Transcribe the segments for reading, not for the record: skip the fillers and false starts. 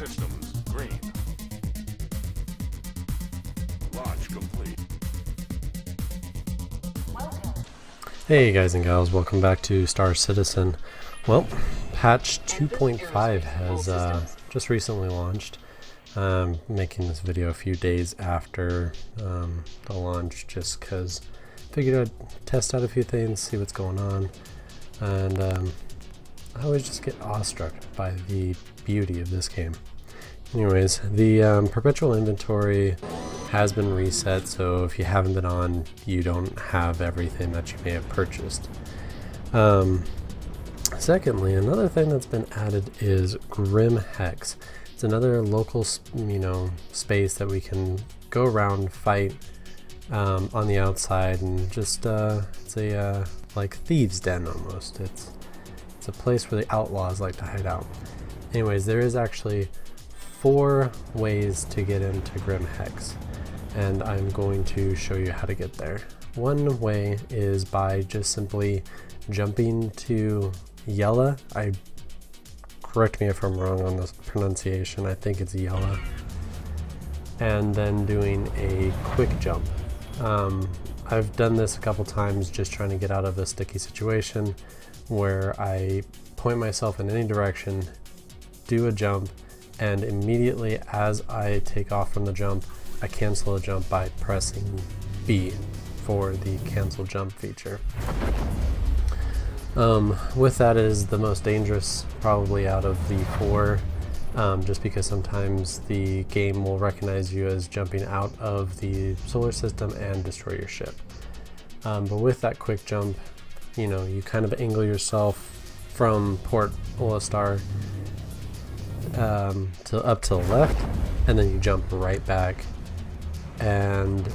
systems green. Launch complete. Hey guys and gals, welcome back to Star Citizen. Well, patch 2.5 has just recently launched. Making this video a few days after the launch just because I figured I'd test out a few things, see what's going on, and I always just get awestruck by the beauty of this game. Anyways, the perpetual inventory has been reset, so if you haven't been on, you don't have everything that you may have purchased. Secondly, another thing that's been added is HEX. It's another local, space that we can go around, fight on the outside, and just it's a like thieves' den almost. It's a place where the outlaws like to hide out. Anyways, there is actually 4 ways to get into HEX, and I'm going to show you how to get there. One way is by just simply jumping to Yella. Correct me if I'm wrong on this pronunciation, I think it's Yella. And then doing a quick jump. I've done this a couple times just trying to get out of a sticky situation where I point myself in any direction, do a jump, and immediately as I take off from the jump, I cancel a jump by pressing B for the cancel jump feature. With that is the most dangerous probably out of the 4, just because sometimes the game will recognize you as jumping out of the solar system and destroy your ship. But with that quick jump, you kind of angle yourself from Port Olistar up to the left, and then you jump right back, and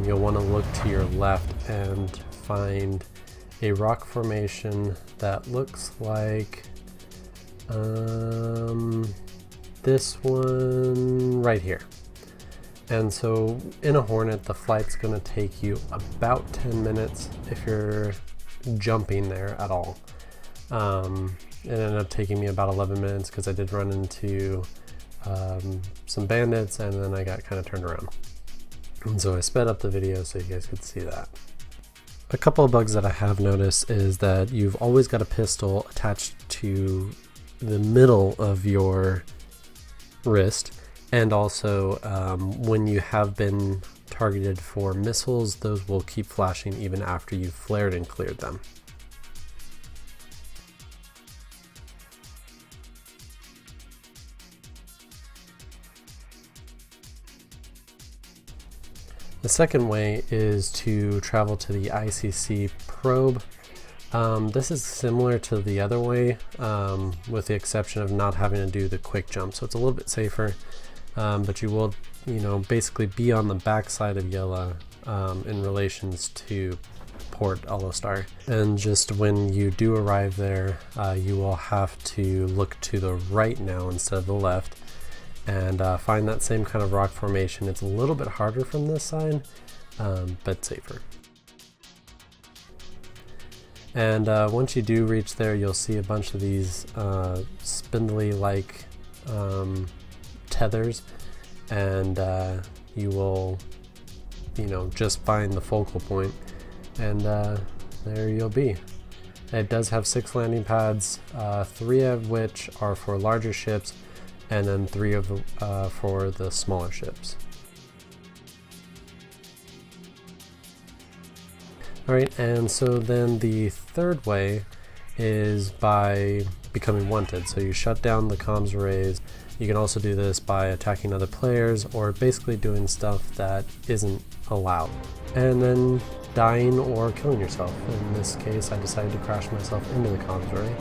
you'll want to look to your left and find a rock formation that looks like this one right here. And so in a Hornet, the flight's going to take you about 10 minutes if you're jumping there at all. It ended up taking me about 11 minutes because I did run into some bandits, and then I got kind of turned around. And so I sped up the video so you guys could see that. A couple of bugs that I have noticed is that you've always got a pistol attached to the middle of your wrist, and also when you have been targeted for missiles, those will keep flashing even after you've flared and cleared them. The second way is to travel to the ICC probe. This is similar to the other way, with the exception of not having to do the quick jump, so it's a little bit safer, but you will, basically be on the back side of Yella in relations to Port Olistar. And just when you do arrive there, you will have to look to the right now instead of the left, and find that same kind of rock formation. It's a little bit harder from this side, but safer. And once you do reach there, you'll see a bunch of these spindly like tethers, and you will just find the focal point, and there you'll be. It does have 6 landing pads, 3 of which are for larger ships, and then 3 of for the smaller ships. Alright, and so then the third way is by becoming wanted. So you shut down the comms arrays. You can also do this by attacking other players, or basically doing stuff that isn't allowed, and then dying or killing yourself. In this case, I decided to crash myself into the comms array.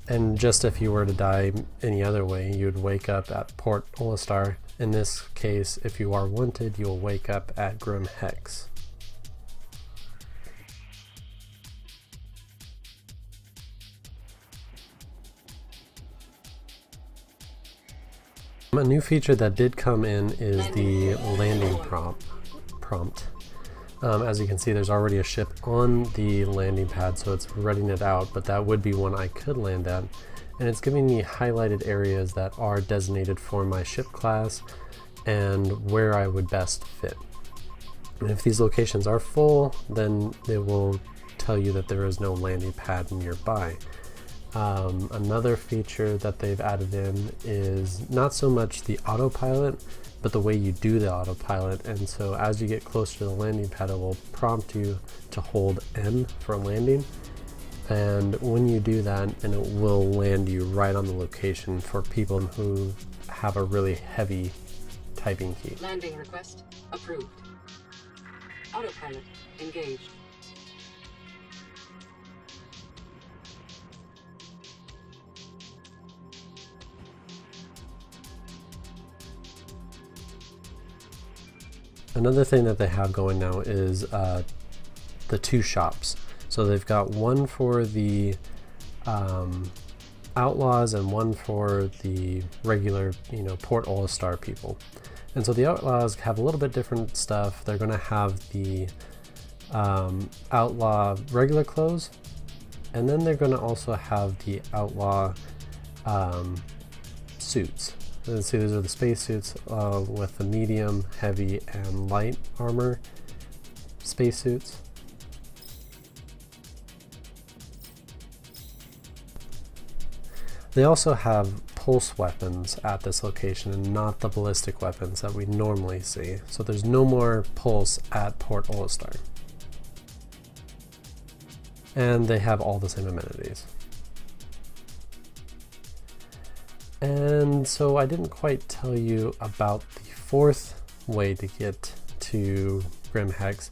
And just if you were to die any other way, you'd wake up at Port Olistar. In this case, if you are wanted, you'll wake up at HEX. A new feature that did come in is the landing prompt. As you can see, there's already a ship on the landing pad, so it's readying it out, but that would be one I could land at. And it's giving me highlighted areas that are designated for my ship class and where I would best fit. And if these locations are full, then it will tell you that there is no landing pad nearby. Another feature that they've added in is not so much the autopilot, but the way you do the autopilot. And so as you get closer to the landing pad, it will prompt you to hold N for landing. And when you do that, and it will land you right on the location for people who have a really heavy typing key. Landing request approved. Autopilot engaged. Another thing that they have going now is the 2 shops. So they've got one for the Outlaws and one for the regular, Port Olistar people. And so the Outlaws have a little bit different stuff. They're going to have the Outlaw regular clothes, and then they're going to also have the Outlaw suits. And see, these are the space suits with the medium, heavy, and light armor space suits. They also have pulse weapons at this location and not the ballistic weapons that we normally see. So there's no more pulse at Port Olistar. And they have all the same amenities. And so I didn't quite tell you about the 4th way to get to Grim Hex.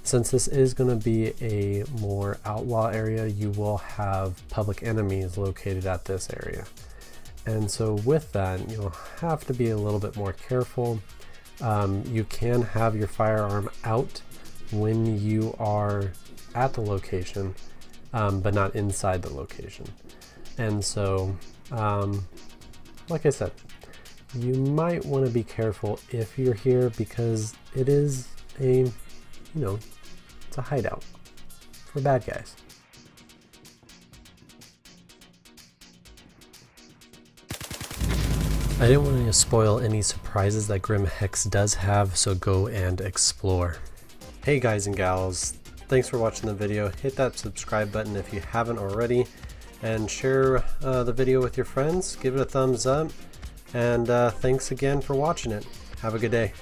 Since this is going to be a more outlaw area, you will have public enemies located at this area. And so with that, you'll have to be a little bit more careful. You can have your firearm out when you are at the location, but not inside the location. And so, like I said, you might want to be careful if you're here, because it is a, it's a hideout for bad guys. I didn't want to spoil any surprises that Grim Hex does have, so go and explore. Hey guys and gals, thanks for watching the video. Hit that subscribe button if you haven't already, and share the video with your friends. Give it a thumbs up, and thanks again for watching it. Have a good day.